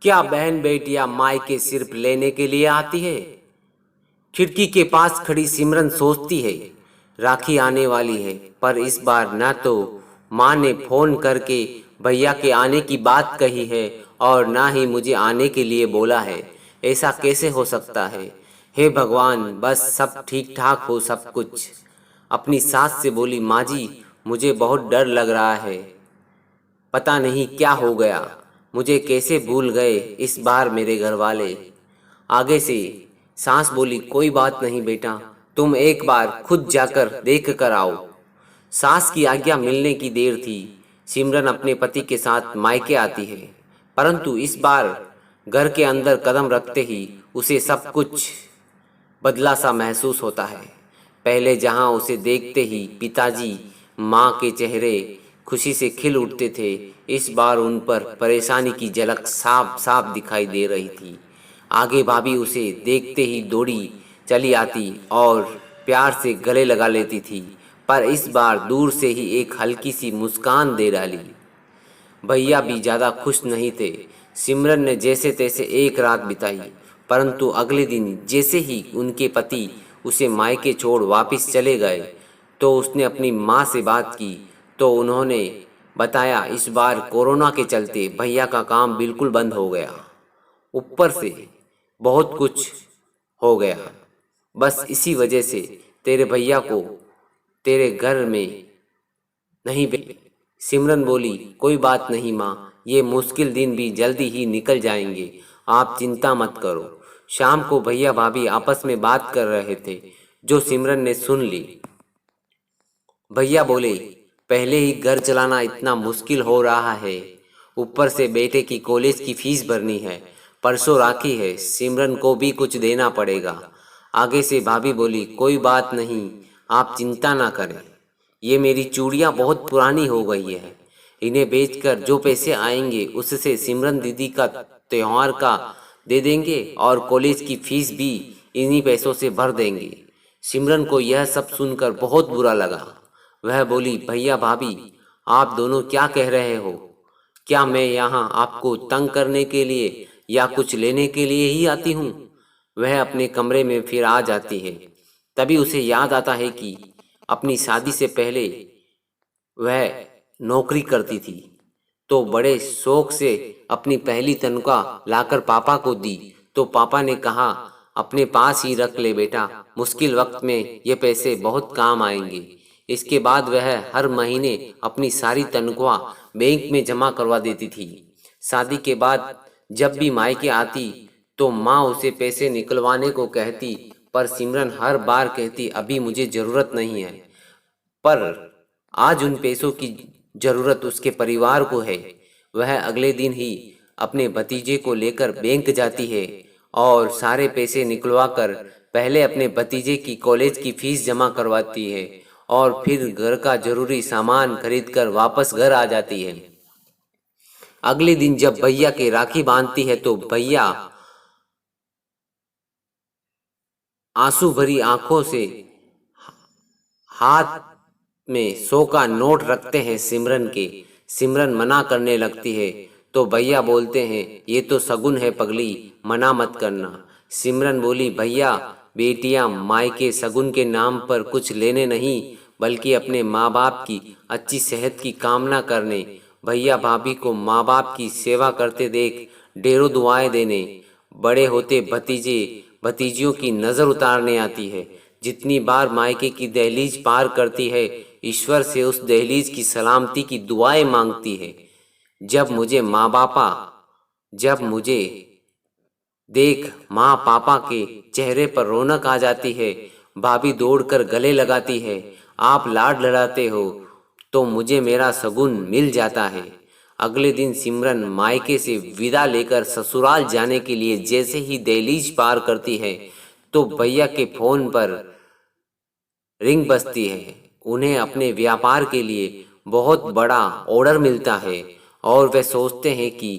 क्या बहन बेटियां मायके सिर्फ लेने के लिए आती है? खिड़की के पास खड़ी सिमरन सोचती है, राखी आने वाली है, पर इस बार न तो माँ ने फोन करके भैया के आने की बात कही है और ना ही मुझे आने के लिए बोला है। ऐसा कैसे हो सकता है? हे भगवान, बस सब ठीक ठाक हो सब कुछ। अपनी सास से बोली, माँ जी, मुझे बहुत डर लग रहा है। पता नहीं क्या हो गया, मुझे कैसे भूल गए इस बार मेरे घर वाले। आगे से सांस बोली, कोई बात नहीं बेटा, तुम एक बार खुद जाकर देख कर आओ। सास की आज्ञा मिलने की देर थी। सिमरन अपने पति के साथ मायके आती है, परंतु इस बार घर के अंदर कदम रखते ही उसे सब कुछ बदला सा महसूस होता है। पहले जहां उसे देखते ही पिताजी माँ के चेहरे खुशी से खिल उठते थे, इस बार उन पर परेशानी की झलक साफ साफ दिखाई दे रही थी। आगे भाभी उसे देखते ही दौड़ी चली आती और प्यार से गले लगा लेती थी, पर इस बार दूर से ही एक हल्की सी मुस्कान दे डाली। भैया भी ज़्यादा खुश नहीं थे। सिमरन ने जैसे तैसे एक रात बिताई, परंतु अगले दिन जैसे ही उनके पति उसे मायके छोड़ वापस चले गए, तो उसने अपनी माँ से बात की, तो उन्होंने बताया इस बार कोरोना के चलते भैया का काम बिल्कुल बंद हो गया। ऊपर से बहुत कुछ हो गया। बस इसी वजह से तेरे भैया को तेरे घर में नहीं सिमरन बोली, कोई बात नहीं माँ, ये मुश्किल दिन भी जल्दी ही निकल जाएंगे, आप चिंता मत करो। शाम को भैया भाभी आपस में बात कर रहे थे, जो सिमरन ने सुन ली। भैया बोले, पहले ही घर चलाना इतना मुश्किल हो रहा है, ऊपर से बेटे की कॉलेज की फीस भरनी है, परसों राखी है, सिमरन को भी कुछ देना पड़ेगा। आगे से भाभी बोली, कोई बात नहीं, आप चिंता ना करें। ये मेरी चूड़ियाँ बहुत पुरानी हो गई है, इन्हें बेचकर जो पैसे आएंगे उससे सिमरन दीदी का त्योहार का दे देंगे और कॉलेज की फीस भी इन्हीं पैसों से भर देंगे। सिमरन को यह सब सुनकर बहुत बुरा लगा। वह बोली, भैया भाभी, आप दोनों क्या कह रहे हो? क्या मैं यहाँ आपको तंग करने के लिए या कुछ लेने के लिए ही आती हूँ? वह अपने कमरे में फिर आ जाती है। तभी उसे याद आता है कि अपनी शादी से पहले वह नौकरी करती थी, तो बड़े शौक से अपनी पहली तनख्वाह लाकर पापा को दी, तो पापा ने कहा, अपने पास ही रख ले बेटा, मुश्किल वक्त में ये पैसे बहुत काम आएंगे। इसके बाद वह हर महीने अपनी सारी तनख्वाह बैंक में जमा करवा देती थी। शादी के बाद जब भी मायके आती तो माँ उसे पैसे निकलवाने को कहती, पर सिमरन हर बार कहती, अभी मुझे ज़रूरत नहीं है। पर आज उन पैसों की जरूरत उसके परिवार को है। वह अगले दिन ही अपने भतीजे को लेकर बैंक जाती है और सारे पैसे निकलवा कर पहले अपने भतीजे की कॉलेज की फीस जमा करवाती है और फिर घर का जरूरी सामान खरीदकर वापस घर आ जाती है। अगले दिन जब भैया के राखी बांधती है तो भैया आंसू भरी आंखों से हाथ में 100 का नोट रखते हैं सिमरन के। सिमरन मना करने लगती है तो भैया बोलते हैं, ये तो शगुन है पगली, मना मत करना। सिमरन बोली, भैया बेटियां मायके शगुन के नाम पर कुछ लेने नहीं, बल्कि अपने माँ बाप की अच्छी सेहत की कामना करने, भैया भाभी को माँ बाप की सेवा करते देख ढेरों दुआएं देने, बड़े होते भतीजे भतीजियों की नज़र उतारने आती है। जितनी बार मायके की दहलीज पार करती है, ईश्वर से उस दहलीज की सलामती की दुआएं मांगती है। जब मुझे देख माँ पापा के चेहरे पर रौनक आ जाती है, भाभी दौड़कर गले लगाती है, आप लाड लड़ाते हो, तो मुझे मेरा शगुन मिल जाता है। अगले दिन सिमरन मायके से विदा लेकर ससुराल जाने के लिए जैसे ही दहलीज पार करती है, तो भैया के फोन पर रिंग बजती है। उन्हें अपने व्यापार के लिए बहुत बड़ा ऑर्डर मिलता है और वे सोचते हैं कि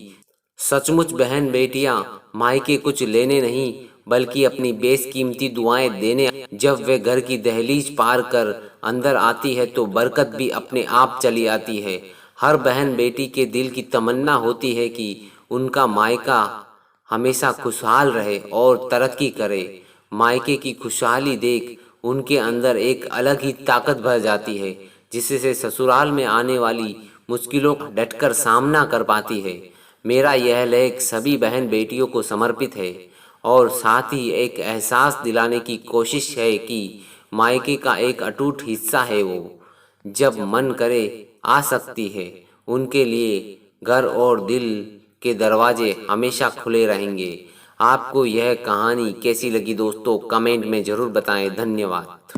सचमुच बहन बेटियां मायके कुछ लेने नहीं, बल्कि अपनी बेशकीमती दुआएं देने। जब वे घर की दहलीज पार कर अंदर आती है तो बरकत भी अपने आप चली आती है। हर बहन बेटी के दिल की तमन्ना होती है कि उनका मायका हमेशा खुशहाल रहे और तरक्की करे। मायके की खुशहाली देख उनके अंदर एक अलग ही ताकत भर जाती है, जिससे ससुराल में आने वाली मुश्किलों का डटकर सामना कर पाती है। मेरा यह लेख सभी बहन बेटियों को समर्पित है और साथ ही एक एहसास दिलाने की कोशिश है कि मायके का एक अटूट हिस्सा है वो, जब मन करे आ सकती है। उनके लिए घर और दिल के दरवाजे हमेशा खुले रहेंगे। आपको यह कहानी कैसी लगी दोस्तों, कमेंट में ज़रूर बताएं। धन्यवाद।